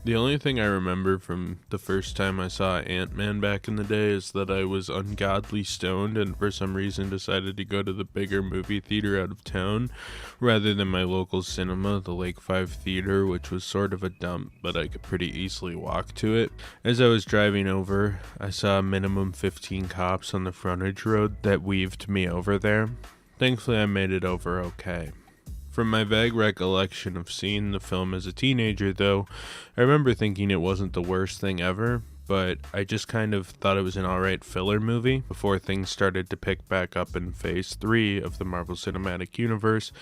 The only thing I remember from the first time I saw Ant-Man back in the day is that I was ungodly stoned and for some reason decided to go to the bigger movie theater out of town rather than my local cinema, the Lake 5 Theater, which was sort of a dump, but I could pretty easily walk to it. As I was driving over, I saw a minimum 15 cops on the frontage road that weaved me over there. Thankfully, I made it over okay. From my vague recollection of seeing the film as a teenager, though, I remember thinking it wasn't the worst thing ever, but I just kind of thought it was an alright filler movie before things started to pick back up in Phase 3 of the Marvel Cinematic Universe,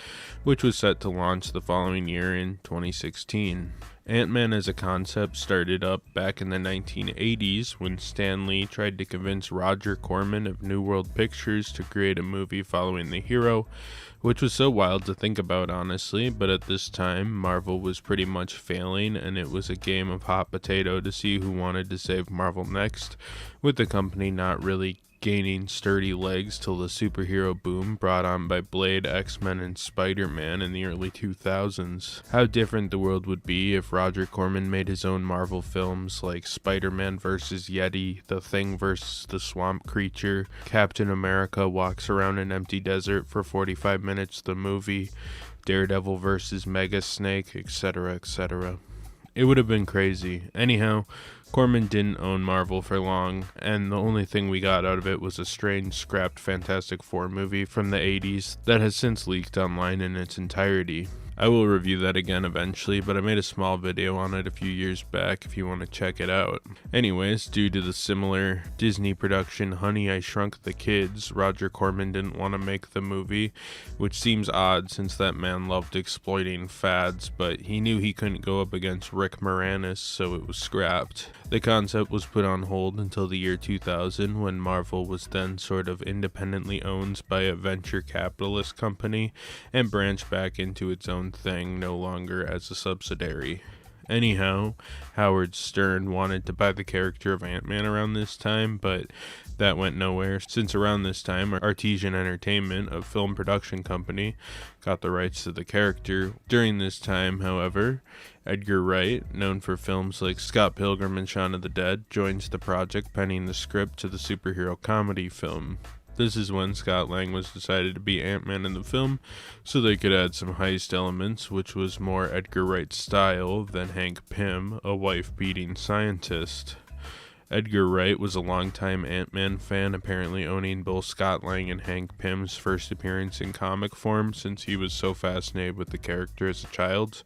which was set to launch the following year in 2016. Ant-Man as a concept started up back in the 1980s when Stan Lee tried to convince Roger Corman of New World Pictures to create a movie following the hero, which was so wild to think about honestly, but at this time Marvel was pretty much failing and it was a game of hot potato to see who wanted to save Marvel next, with the company not really gaining sturdy legs till the superhero boom brought on by Blade, X-Men, and Spider-Man in the early 2000s. How different the world would be if Roger Corman made his own Marvel films like Spider-Man vs. Yeti, The Thing vs. the Swamp Creature, Captain America Walks Around an Empty Desert for 45 minutes the movie, Daredevil vs. Mega Snake, etc., etc. It would have been crazy. Anyhow, Corman didn't own Marvel for long, and the only thing we got out of it was a strange, scrapped Fantastic Four movie from the 80s that has since leaked online in its entirety. I will review that again eventually, but I made a small video on it a few years back if you want to check it out. Anyways, due to the similar Disney production Honey, I Shrunk the Kids, Roger Corman didn't want to make the movie, which seems odd since that man loved exploiting fads, but he knew he couldn't go up against Rick Moranis, so it was scrapped. The concept was put on hold until the year 2000 when Marvel was then sort of independently owned by a venture capitalist company and branched back into its own thing, no longer as a subsidiary. Anyhow, Howard Stern wanted to buy the character of Ant-Man around this time, but that went nowhere, since around this time, Artesian Entertainment, a film production company, got the rights to the character. During this time, however, Edgar Wright, known for films like Scott Pilgrim and Shaun of the Dead, joins the project penning the script to the superhero comedy film. This is when Scott Lang was decided to be Ant-Man in the film, so they could add some heist elements, which was more Edgar Wright's style than Hank Pym, a wife-beating scientist. Edgar Wright was a longtime Ant-Man fan, apparently owning both Scott Lang and Hank Pym's first appearance in comic form since he was so fascinated with the character as a child.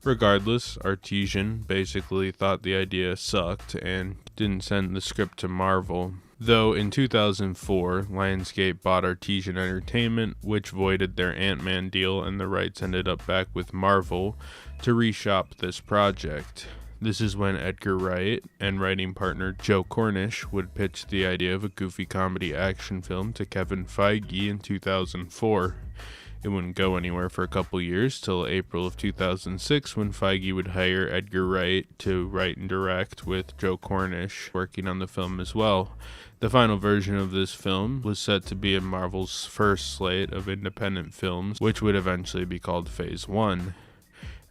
Regardless, Artesian basically thought the idea sucked and didn't send the script to Marvel. Though in 2004, Lionsgate bought Artesian Entertainment, which voided their Ant-Man deal, and the rights ended up back with Marvel to reshop this project. This is when Edgar Wright and writing partner Joe Cornish would pitch the idea of a goofy comedy action film to Kevin Feige in 2004. It wouldn't go anywhere for a couple years till April of 2006 when Feige would hire Edgar Wright to write and direct, with Joe Cornish working on the film as well. The final version of this film was set to be in Marvel's first slate of independent films, which would eventually be called Phase 1.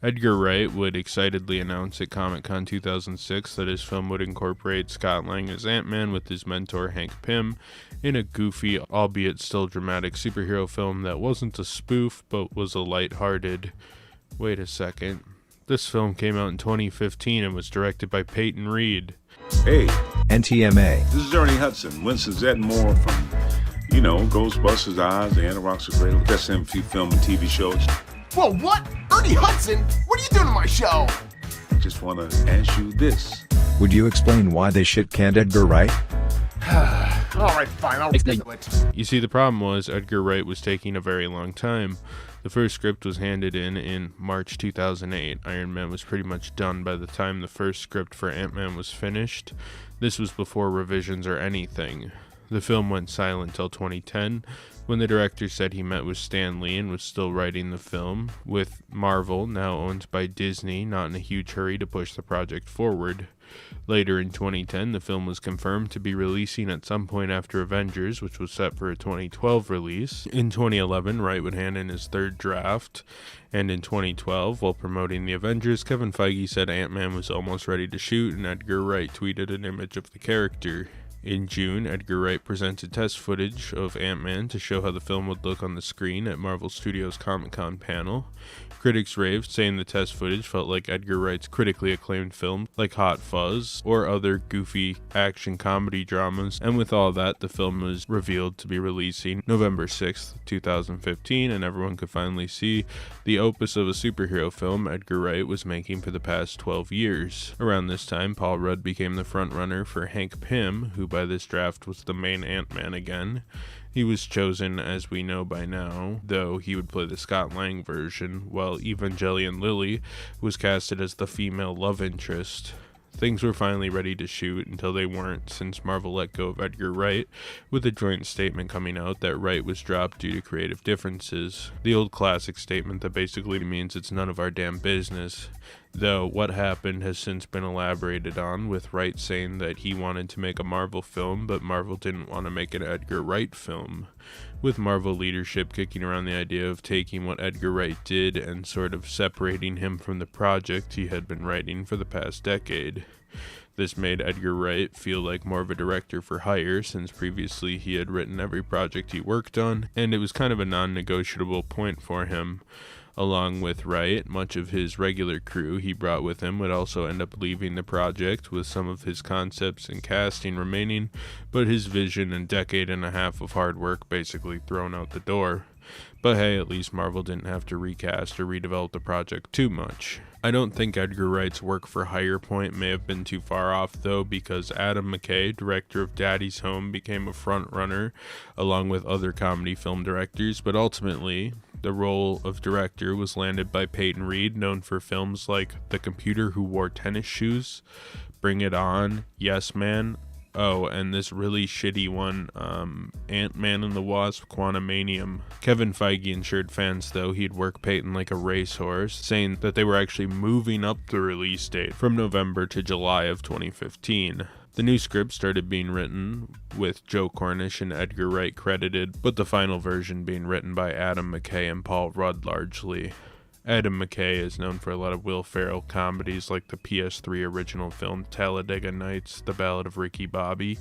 Edgar Wright would excitedly announce at Comic-Con 2006 that his film would incorporate Scott Lang as Ant-Man with his mentor Hank Pym in a goofy, albeit still dramatic superhero film that wasn't a spoof but was a lighthearted... Wait a second. This film came out in 2015 and was directed by Peyton Reed. Hey, NTMA. this is Ernie Hudson, Winston Zedmore from, Ghostbusters, Oz, The Antirock's a Great, SMT film and TV shows. Whoa, what? Ernie Hudson? What are you doing on my show? Just want to ask you this. Would you explain why they shit-canned Edgar Wright? Alright, fine, I'll do it. You see, the problem was Edgar Wright was taking a very long time. The first script was handed in March 2008. Iron Man was pretty much done by the time the first script for Ant-Man was finished. This was before revisions or anything. The film went silent till 2010, When the director said he met with Stan Lee and was still writing the film, with Marvel, now owned by Disney, not in a huge hurry to push the project forward. Later in 2010, the film was confirmed to be releasing at some point after Avengers, which was set for a 2012 release. In 2011, Wright would hand in his third draft, and in 2012, while promoting the Avengers, Kevin Feige said Ant-Man was almost ready to shoot, and Edgar Wright tweeted an image of the character. In June, Edgar Wright presented test footage of Ant-Man to show how the film would look on the screen at Marvel Studios' Comic-Con panel. Critics raved, saying the test footage felt like Edgar Wright's critically acclaimed films like Hot Fuzz or other goofy action comedy dramas, and with all that, the film was revealed to be releasing November 6th, 2015, and everyone could finally see the opus of a superhero film Edgar Wright was making for the past 12 years. Around this time, Paul Rudd became the frontrunner for Hank Pym, who by this draft was the main Ant-Man again. He was chosen, as we know by now, though he would play the Scott Lang version, while Evangeline Lilly was casted as the female love interest. Things were finally ready to shoot until they weren't, since Marvel let go of Edgar Wright, with a joint statement coming out that Wright was dropped due to creative differences. The old classic statement that basically means it's none of our damn business. Though what happened has since been elaborated on, with Wright saying that he wanted to make a Marvel film, but Marvel didn't want to make an Edgar Wright film, with Marvel leadership kicking around the idea of taking what Edgar Wright did and sort of separating him from the project he had been writing for the past decade. This made Edgar Wright feel like more of a director for hire, since previously he had written every project he worked on, and it was kind of a non-negotiable point for him. Along with Wright, much of his regular crew he brought with him would also end up leaving the project, with some of his concepts and casting remaining, but his vision and decade and a half of hard work basically thrown out the door. But hey, at least Marvel didn't have to recast or redevelop the project too much. I don't think Edgar Wright's work for hire point may have been too far off though, because Adam McKay, director of Daddy's Home, became a frontrunner along with other comedy film directors, but ultimately the role of director was landed by Peyton Reed, known for films like The Computer Who Wore Tennis Shoes, Bring It On, Yes Man, and this really shitty one, Ant-Man and the Wasp: Quantumanium. Kevin Feige assured fans, though, he'd work Peyton like a racehorse, saying that they were actually moving up the release date from November to July of 2015. The new script started being written with Joe Cornish and Edgar Wright credited, but the final version being written by Adam McKay and Paul Rudd largely. Adam McKay is known for a lot of Will Ferrell comedies like the PS3 original film Talladega Nights, The Ballad of Ricky Bobby.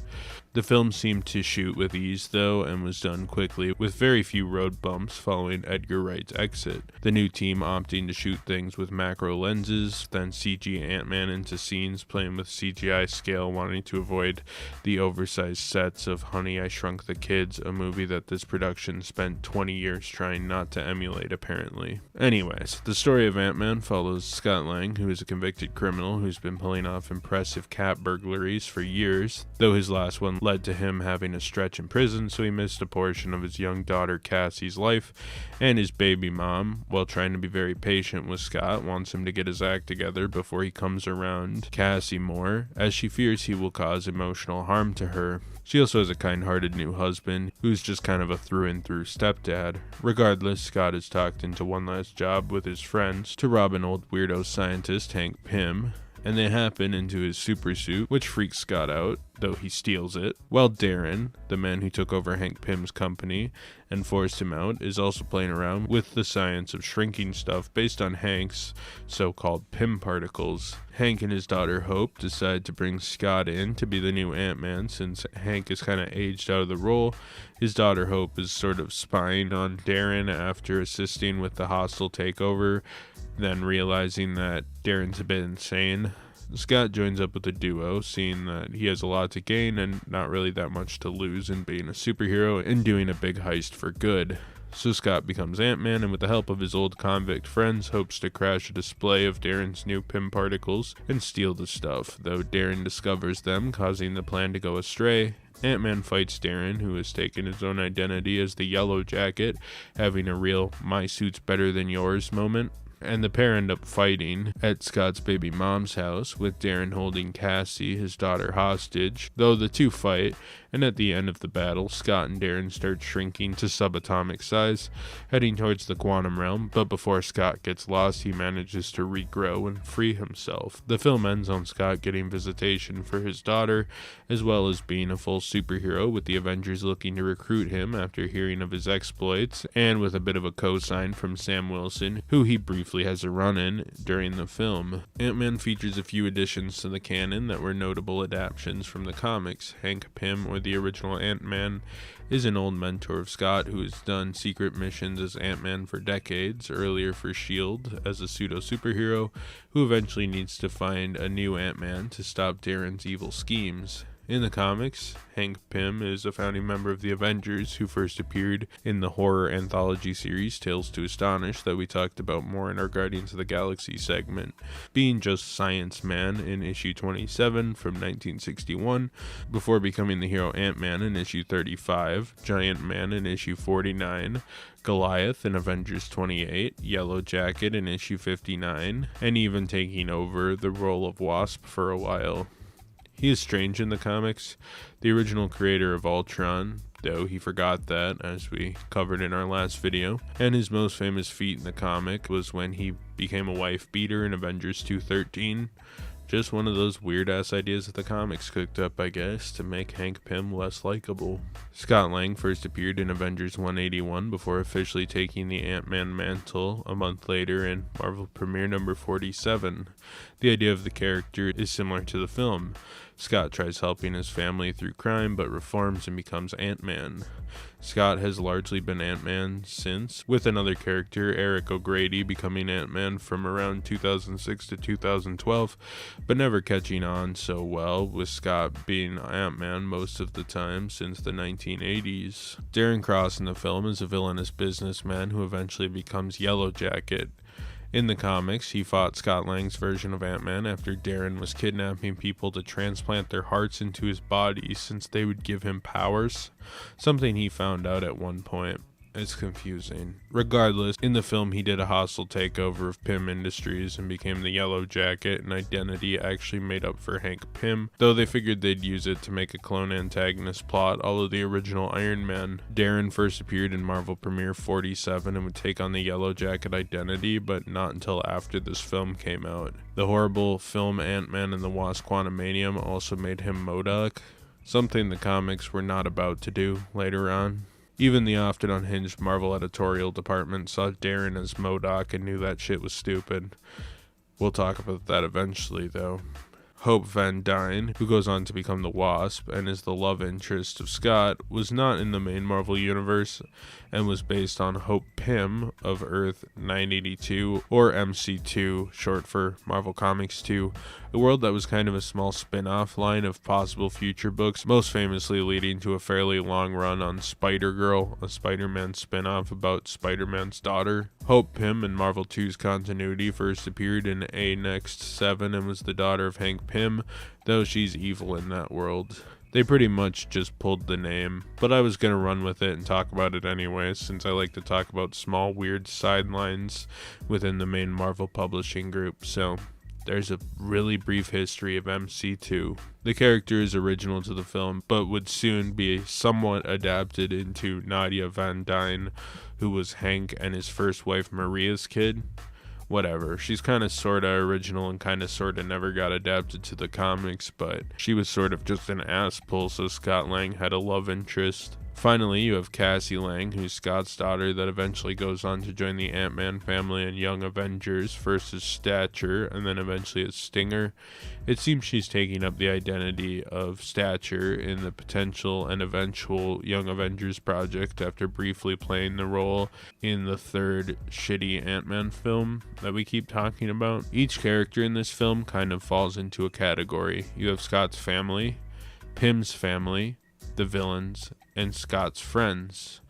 The film seemed to shoot with ease though, and was done quickly, with very few road bumps following Edgar Wright's exit. The new team opting to shoot things with macro lenses, then CG Ant-Man into scenes playing with CGI scale, wanting to avoid the oversized sets of Honey, I Shrunk the Kids, a movie that this production spent 20 years trying not to emulate apparently. Anyways, the story of Ant-Man follows Scott Lang, who is a convicted criminal who's been pulling off impressive cat burglaries for years, though his last one led to him having a stretch in prison, so he missed a portion of his young daughter Cassie's life, and his baby mom, while trying to be very patient with Scott, wants him to get his act together before he comes around Cassie more, as she fears he will cause emotional harm to her. She also has a kind-hearted new husband, who's just kind of a through-and-through stepdad. Regardless, Scott is talked into one last job with his friends to rob an old weirdo scientist, Hank Pym, and they happen into his super suit, which freaks Scott out, though he steals it, while Darren, the man who took over Hank Pym's company and forced him out, is also playing around with the science of shrinking stuff based on Hank's so-called Pym particles. Hank and his daughter Hope decide to bring Scott in to be the new Ant-Man, since Hank is kind of aged out of the role. His daughter Hope is sort of spying on Darren after assisting with the hostile takeover, then realizing that Darren's a bit insane. Scott joins up with the duo, seeing that he has a lot to gain and not really that much to lose in being a superhero and doing a big heist for good. So Scott becomes Ant-Man, and with the help of his old convict friends, hopes to crash a display of Darren's new Pym particles and steal the stuff, though Darren discovers them, causing the plan to go astray. Ant-Man fights Darren, who has taken his own identity as the Yellow Jacket, having a real "my suit's better than yours" moment. and the pair end up fighting at Scott's baby mom's house, with Darren holding Cassie, his daughter, hostage. Though the two fight, and at the end of the battle, Scott and Darren start shrinking to subatomic size, heading towards the quantum realm, but before Scott gets lost, he manages to regrow and free himself. The film ends on Scott getting visitation for his daughter, as well as being a full superhero, with the Avengers looking to recruit him after hearing of his exploits, and with a bit of a cosign from Sam Wilson, who he briefly has a run-in during the film. Ant-Man features a few additions to the canon that were notable adaptations from the comics. Hank Pym, or the original Ant-Man, is an old mentor of Scott who has done secret missions as Ant-Man for decades, earlier for S.H.I.E.L.D. as a pseudo-superhero, who eventually needs to find a new Ant-Man to stop Darren's evil schemes. In the comics, Hank Pym is a founding member of the Avengers who first appeared in the horror anthology series Tales to Astonish that we talked about more in our Guardians of the Galaxy segment, being just Science Man in issue 27 from 1961, before becoming the hero Ant-Man in issue 35, Giant Man in issue 49, Goliath in Avengers 28, Yellow Jacket in issue 59, and even taking over the role of Wasp for a while. He is strange in the comics, the original creator of Ultron, though he forgot that, as we covered in our last video, and his most famous feat in the comic was when he became a wife beater in Avengers 2:13. Just one of those weird-ass ideas that the comics cooked up, I guess, to make Hank Pym less likable. Scott Lang first appeared in Avengers 181 before officially taking the Ant-Man mantle a month later in Marvel Premiere number 47. The idea of the character is similar to the film. Scott tries helping his family through crime, but reforms and becomes Ant-Man. Scott has largely been Ant-Man since, with another character, Eric O'Grady, becoming Ant-Man from around 2006 to 2012, but never catching on so well, with Scott being Ant-Man most of the time since the 1980s. Darren Cross in the film is a villainous businessman who eventually becomes Yellow Jacket. In the comics, he fought Scott Lang's version of Ant-Man after Darren was kidnapping people to transplant their hearts into his body since they would give him powers, something he found out at one point. It's confusing. Regardless, in the film he did a hostile takeover of Pym Industries and became the Yellow Jacket, an identity actually made up for Hank Pym, though they figured they'd use it to make a clone antagonist plot all of the original Iron Man. Darren first appeared in Marvel Premiere 47 and would take on the Yellow Jacket identity, but not until after this film came out. The horrible film Ant-Man and the Wasp: Quantumanium also made him MODOK, something the comics were not about to do later on. Even the often unhinged Marvel editorial department saw Darren as MODOK and knew that shit was stupid. We'll talk about that eventually, though. Hope Van Dyne, who goes on to become the Wasp and is the love interest of Scott, was not in the main Marvel universe and was based on Hope Pym of Earth 982, or MC2, short for Marvel Comics 2, a world that was kind of a small spin-off line of possible future books, most famously leading to a fairly long run on Spider-Girl, a Spider-Man spin-off about Spider-Man's daughter. Hope Pym in Marvel 2's continuity first appeared in A Next 7 and was the daughter of Hank Pym, though she's evil in that world. They pretty much just pulled the name, but I was going to run with it and talk about it anyway, since I like to talk about small weird sidelines within the main Marvel publishing group, so there's a really brief history of MC2. The character is original to the film, but would soon be somewhat adapted into Nadia Van Dyne, who was Hank and his first wife Maria's kid. Whatever, she's kind of sorta original and kind of sorta never got adapted to the comics, but she was sort of just an ass pull, so Scott Lang had a love interest. Finally, you have Cassie Lang, who's Scott's daughter that eventually goes on to join the Ant-Man family and Young Avengers, first as Stature and then eventually as Stinger. It seems she's taking up the identity of Stature in the potential and eventual Young Avengers project after briefly playing the role in the third shitty Ant-Man film that we keep talking about. Each character in this film kind of falls into a category. You have Scott's family, Pym's family, the villains, and Scott's friends.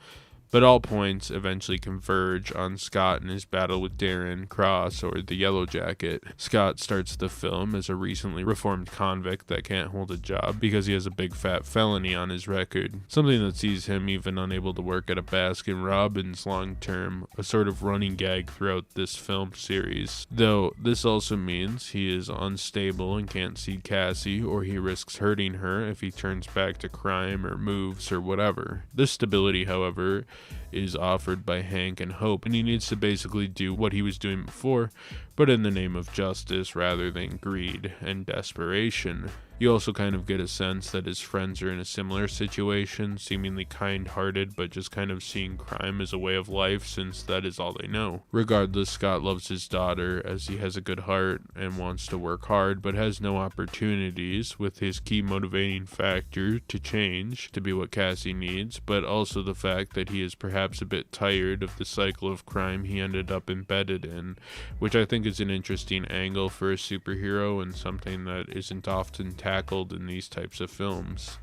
But all points eventually converge on Scott and his battle with Darren Cross, or the Yellow Jacket. Scott starts the film as a recently reformed convict that can't hold a job because he has a big fat felony on his record, something that sees him even unable to work at a Baskin-Robbins long term, a sort of running gag throughout this film series. Though this also means he is unstable and can't see Cassie, or he risks hurting her if he turns back to crime or moves or whatever. This stability, however, is offered by Hank and Hope, and he needs to basically do what he was doing before, but in the name of justice rather than greed and desperation. You also kind of get a sense that his friends are in a similar situation, seemingly kind-hearted, but just kind of seeing crime as a way of life since that is all they know. Regardless, Scott loves his daughter as he has a good heart and wants to work hard, but has no opportunities, with his key motivating factor to change, to be what Cassie needs, but also the fact that he is perhaps a bit tired of the cycle of crime he ended up embedded in, which I think is an interesting angle for a superhero and something that isn't often tackled in these types of films.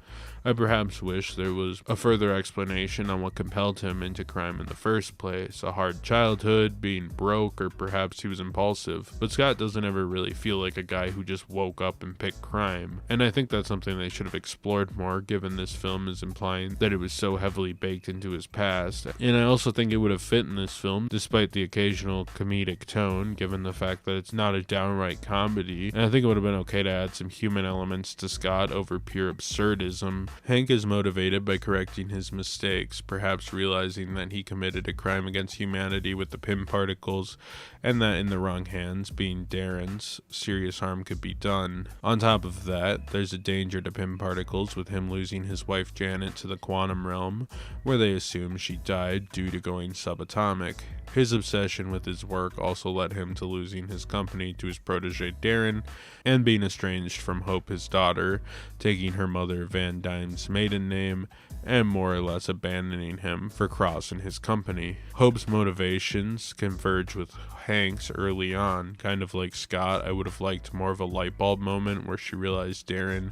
I perhaps wish there was a further explanation on what compelled him into crime in the first place, a hard childhood, being broke, or perhaps he was impulsive. But Scott doesn't ever really feel like a guy who just woke up and picked crime, and I think that's something they should have explored more, given this film is implying that it was so heavily baked into his past. And I also think it would have fit in this film, despite the occasional comedic tone, given the fact that it's not a downright comedy, and I think it would have been okay to add some human elements to Scott over pure absurdism. Hank is motivated by correcting his mistakes, perhaps realizing that he committed a crime against humanity with the Pym particles, and that in the wrong hands, being Darren's, serious harm could be done. On top of that, there's a danger to Pym particles with him losing his wife Janet to the quantum realm, where they assume she died due to going subatomic. His obsession with his work also led him to losing his company to his protege Darren, and being estranged from Hope, his daughter, taking her mother Van Dyne's maiden name, and more or less abandoning him for Cross and his company. Hope's motivations converge with Hank's early on, kind of like Scott. I would have liked more of a light bulb moment where she realized Darren,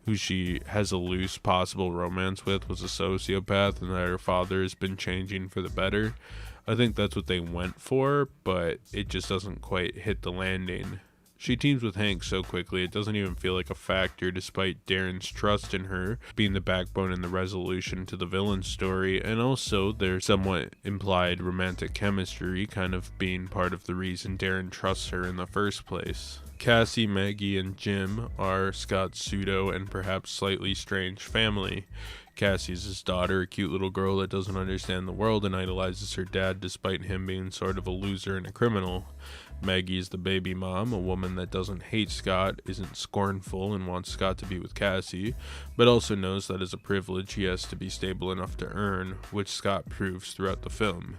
who she has a loose possible romance with, was a sociopath, and that her father has been changing for the better. I think that's what they went for, but it just doesn't quite hit the landing. She teams with Hank so quickly it doesn't even feel like a factor, despite Darren's trust in her being the backbone and the resolution to the villain's story, and also their somewhat implied romantic chemistry kind of being part of the reason Darren trusts her in the first place. Cassie, Maggie, and Jim are Scott's pseudo and perhaps slightly strange family. Cassie's his daughter, a cute little girl that doesn't understand the world and idolizes her dad despite him being sort of a loser and a criminal. Maggie is the baby mom, a woman that doesn't hate Scott, isn't scornful, and wants Scott to be with Cassie, but also knows that as a privilege he has to be stable enough to earn, which Scott proves throughout the film.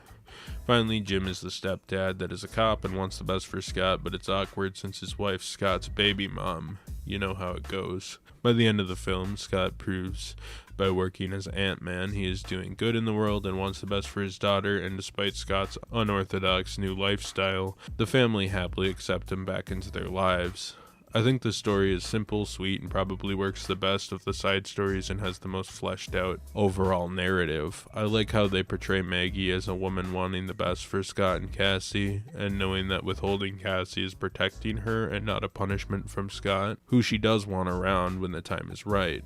Finally, Jim is the stepdad that is a cop and wants the best for Scott, but it's awkward since his wife's Scott's baby mom. You know how it goes. By the end of the film, Scott proves by working as Ant-Man he is doing good in the world and wants the best for his daughter, and despite Scott's unorthodox new lifestyle, the family happily accept him back into their lives. I think the story is simple, sweet, and probably works the best of the side stories and has the most fleshed out overall narrative. I like how they portray Maggie as a woman wanting the best for Scott and Cassie, and knowing that withholding Cassie is protecting her and not a punishment from Scott, who she does want around when the time is right.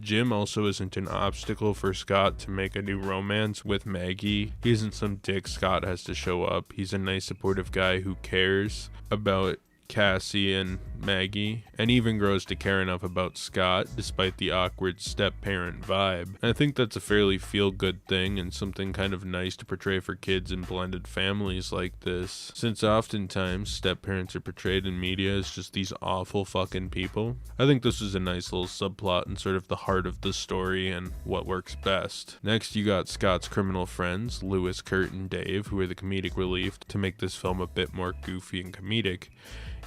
Jim also isn't an obstacle for Scott to make a new romance with Maggie. He isn't some dick Scott has to show up. He's a nice, supportive guy who cares about Cassie and Maggie, and even grows to care enough about Scott despite the awkward step-parent vibe. And I think that's a fairly feel-good thing and something kind of nice to portray for kids in blended families like this, since oftentimes step-parents are portrayed in media as just these awful fucking people. I think this is a nice little subplot and sort of the heart of the story and what works best. Next, you got Scott's criminal friends, Lewis, Kurt, and Dave, who are the comedic relief to make this film a bit more goofy and comedic.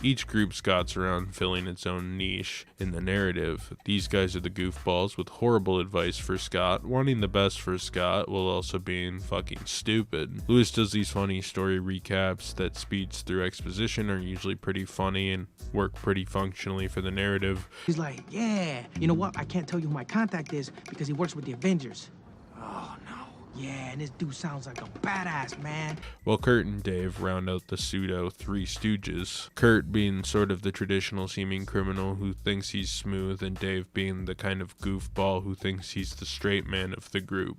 Each group Scott's around filling its own niche in the narrative. These guys are the goofballs with horrible advice for Scott, wanting the best for Scott while also being fucking stupid. Lewis does these funny story recaps that speeds through exposition are usually pretty funny and work pretty functionally for the narrative. He's like, yeah, you know what? I can't tell you who my contact is because he works with the Avengers. Oh, no. Yeah, and this dude sounds like a badass, man. While Kurt and Dave round out the pseudo Three Stooges. Kurt being sort of the traditional seeming criminal who thinks he's smooth, and Dave being the kind of goofball who thinks he's the straight man of the group.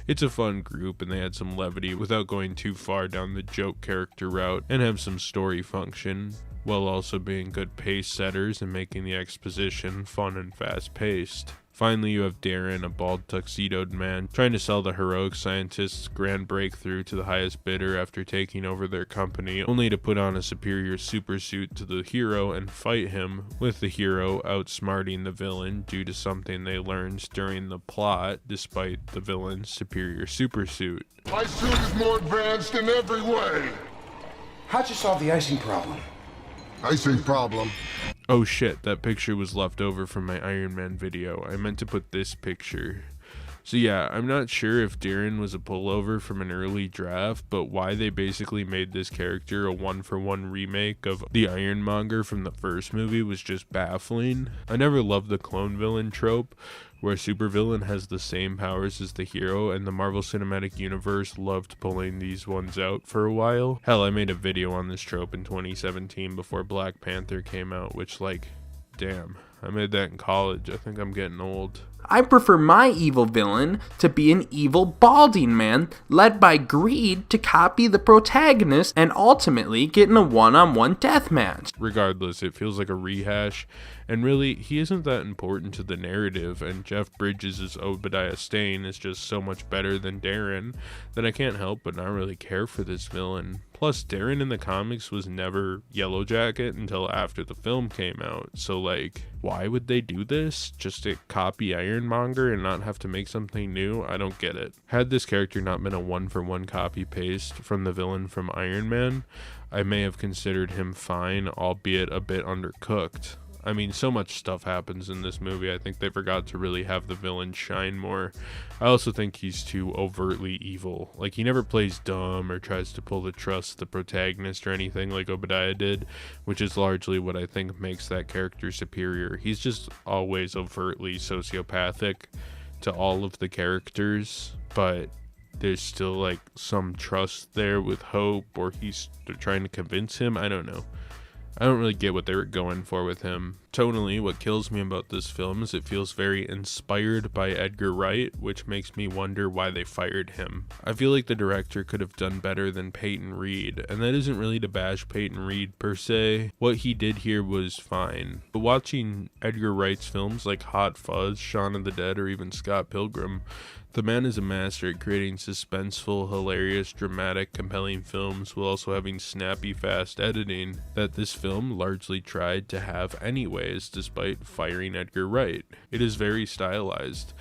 It's a fun group, and they had some levity without going too far down the joke character route, and have some story function, while also being good pace setters and making the exposition fun and fast paced. Finally, you have Darren, a bald tuxedoed man, trying to sell the heroic scientist's grand breakthrough to the highest bidder after taking over their company, only to put on a superior supersuit to the hero and fight him, with the hero outsmarting the villain due to something they learned during the plot, despite the villain's superior supersuit. My suit is more advanced in every way. How'd you solve the icing problem? Icing problem. Oh shit, that picture was left over from my Iron Man video. I meant to put this picture. So yeah, I'm not sure if Darren was a pullover from an early draft, but why they basically made this character a one-for-one remake of the Ironmonger from the first movie was just baffling. I never loved the clone villain trope, where a supervillain has the same powers as the hero, and the Marvel Cinematic Universe loved pulling these ones out for a while. Hell, I made a video on this trope in 2017 before Black Panther came out, which, like, damn, I made that in college. I think I'm getting old. I prefer my evil villain to be an evil balding man led by greed to copy the protagonist and ultimately get in a one-on-one deathmatch. Regardless, it feels like a rehash, and really, he isn't that important to the narrative, and Jeff Bridges' Obadiah Stane is just so much better than Darren that I can't help but not really care for this villain. Plus, Darren in the comics was never Yellow Jacket until after the film came out, so like, why would they do this? Just to copy Ironmonger and not have to make something new? I don't get it. Had this character not been a one-for-one copy-paste from the villain from Iron Man, I may have considered him fine, albeit a bit undercooked. I mean, so much stuff happens in this movie. I think they forgot to really have the villain shine more. I also think he's too overtly evil. Like, he never plays dumb or tries to pull the trust of the protagonist or anything like Obadiah did, which is largely what I think makes that character superior. He's just always overtly sociopathic to all of the characters, but there's still, like, some trust there with Hope, or they're trying to convince him. I don't know. I don't really get what they were going for with him. Tonally, what kills me about this film is it feels very inspired by Edgar Wright, which makes me wonder why they fired him. I feel like the director could have done better than Peyton Reed, and that isn't really to bash Peyton Reed per se. What he did here was fine, but watching Edgar Wright's films like Hot Fuzz, Shaun of the Dead, or even Scott Pilgrim, the man is a master at creating suspenseful, hilarious, dramatic, compelling films while also having snappy, fast editing that this film largely tried to have anyways, despite firing Edgar Wright. It is very stylized.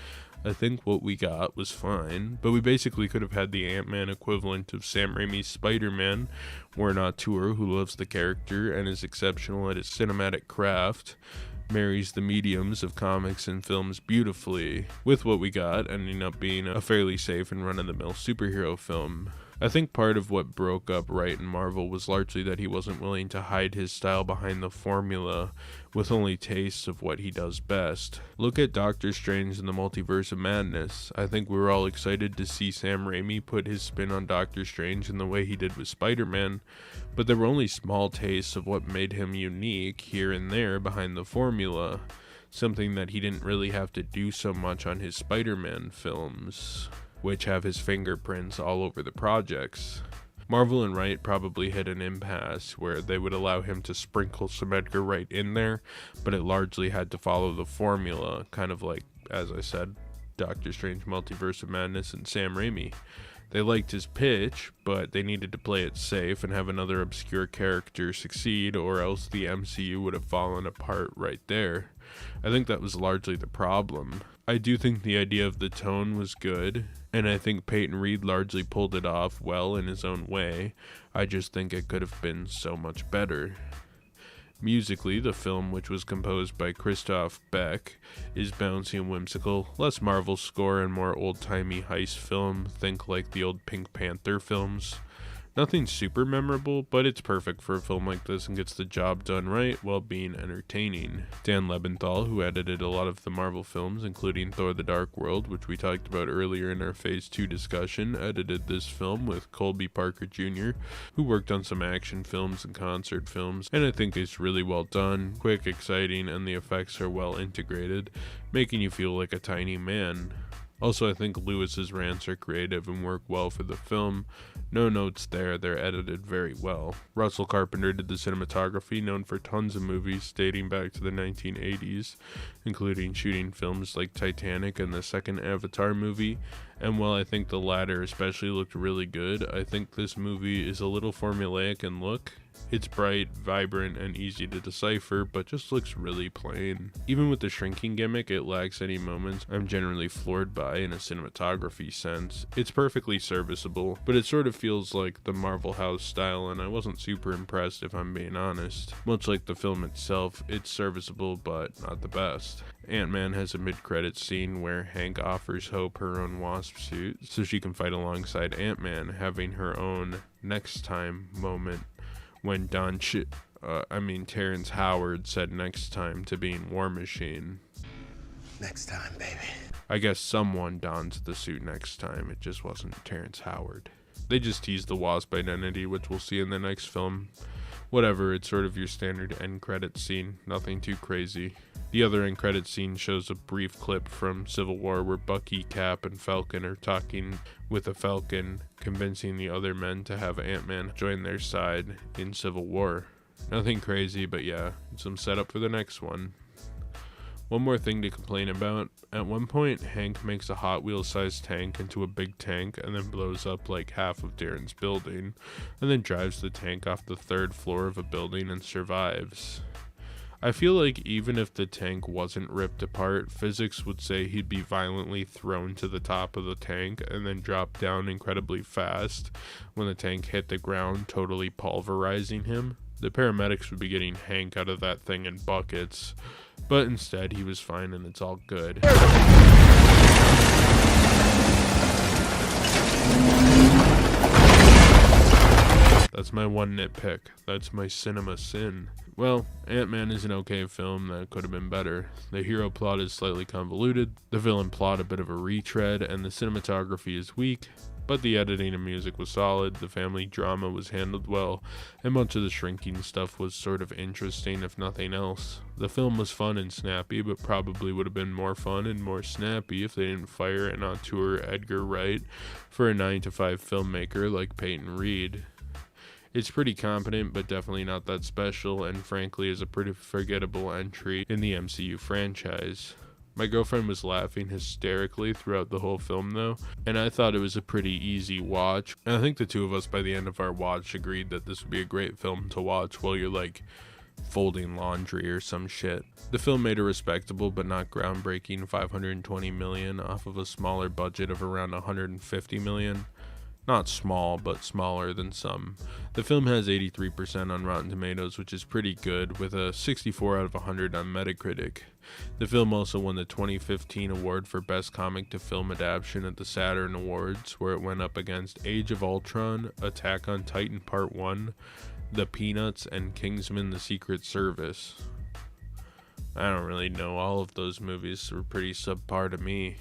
I think what we got was fine, but we basically could have had the Ant-Man equivalent of Sam Raimi's Spider-Man, where an auteur who loves the character and is exceptional at his cinematic craft marries the mediums of comics and films beautifully, with what we got ending up being a fairly safe and run-of-the-mill superhero film. I think part of what broke up Wright and Marvel was largely that he wasn't willing to hide his style behind the formula, with only tastes of what he does best. Look at Doctor Strange in the Multiverse of Madness. I think we were all excited to see Sam Raimi put his spin on Doctor Strange in the way he did with Spider-Man, but there were only small tastes of what made him unique here and there behind the formula, something that he didn't really have to do so much on his Spider-Man films, which have his fingerprints all over the projects. Marvel and Wright probably hit an impasse where they would allow him to sprinkle some Edgar Wright in there, but it largely had to follow the formula, kind of like, as I said, Doctor Strange Multiverse of Madness and Sam Raimi. They liked his pitch, but they needed to play it safe and have another obscure character succeed, or else the MCU would have fallen apart right there. I think that was largely the problem. I do think the idea of the tone was good, and I think Peyton Reed largely pulled it off well in his own way. I just think it could have been so much better. Musically, the film, which was composed by Christoph Beck, is bouncy and whimsical, less Marvel score and more old-timey heist film, think like the old Pink Panther films. Nothing super memorable, but it's perfect for a film like this and gets the job done right while being entertaining. Dan Lebenthal, who edited a lot of the Marvel films, including Thor: The Dark World, which we talked about earlier in our Phase 2 discussion, edited this film with Colby Parker Jr., who worked on some action films and concert films, and I think it's really well done, quick, exciting, and the effects are well integrated, making you feel like a tiny man. Also, I think Lewis's rants are creative and work well for the film. No notes there, they're edited very well. Russell Carpenter did the cinematography, known for tons of movies dating back to the 1980s, including shooting films like Titanic and the second Avatar movie, and while I think the latter especially looked really good, I think this movie is a little formulaic in look. It's bright, vibrant, and easy to decipher, but just looks really plain. Even with the shrinking gimmick, it lacks any moments I'm generally floored by in a cinematography sense. It's perfectly serviceable, but it sort of feels like the Marvel House style, and I wasn't super impressed if I'm being honest. Much like the film itself, it's serviceable, but not the best. Ant-Man has a mid-credits scene where Hank offers Hope her own wasp suit so she can fight alongside Ant-Man, having her own next time moment when Terrence Howard said next time to being War Machine. Next time, baby. I guess someone dons the suit next time, it just wasn't Terrence Howard. They just teased the Wasp identity, which we'll see in the next film. Whatever, it's sort of your standard end credits scene, nothing too crazy. The other end credits scene shows a brief clip from Civil War where Bucky, Cap, and Falcon are talking with a Falcon, convincing the other men to have Ant-Man join their side in Civil War. Nothing crazy, but yeah, some setup for the next one. One more thing to complain about. At one point, Hank makes a Hot Wheels sized tank into a big tank and then blows up like half of Darren's building, and then drives the tank off the 3rd floor of a building and survives. I feel like even if the tank wasn't ripped apart, physics would say he'd be violently thrown to the top of the tank and then drop down incredibly fast when the tank hit the ground, totally pulverizing him. The paramedics would be getting Hank out of that thing in buckets, but instead he was fine and it's all good. That's my one nitpick. That's my cinema sin. Well, Ant-Man is an okay film that could have been better. The hero plot is slightly convoluted, the villain plot a bit of a retread, and the cinematography is weak, but the editing and music was solid, the family drama was handled well, and much of the shrinking stuff was sort of interesting if nothing else. The film was fun and snappy, but probably would have been more fun and more snappy if they didn't fire an auteur Edgar Wright for a 9-to-5 filmmaker like Peyton Reed. It's pretty competent, but definitely not that special, and frankly is a pretty forgettable entry in the MCU franchise. My girlfriend was laughing hysterically throughout the whole film though, and I thought it was a pretty easy watch. And I think the two of us by the end of our watch agreed that this would be a great film to watch while you're like folding laundry or some shit. The film made a respectable but not groundbreaking $520 million off of a smaller budget of around $150 million. Not small, but smaller than some. The film has 83% on Rotten Tomatoes, which is pretty good, with a 64 out of 100 on Metacritic. The film also won the 2015 award for Best Comic to Film Adaptation at the Saturn Awards, where it went up against Age of Ultron, Attack on Titan Part 1, The Peanuts, and Kingsman: The Secret Service. I don't really know, all of those movies were pretty subpar to me.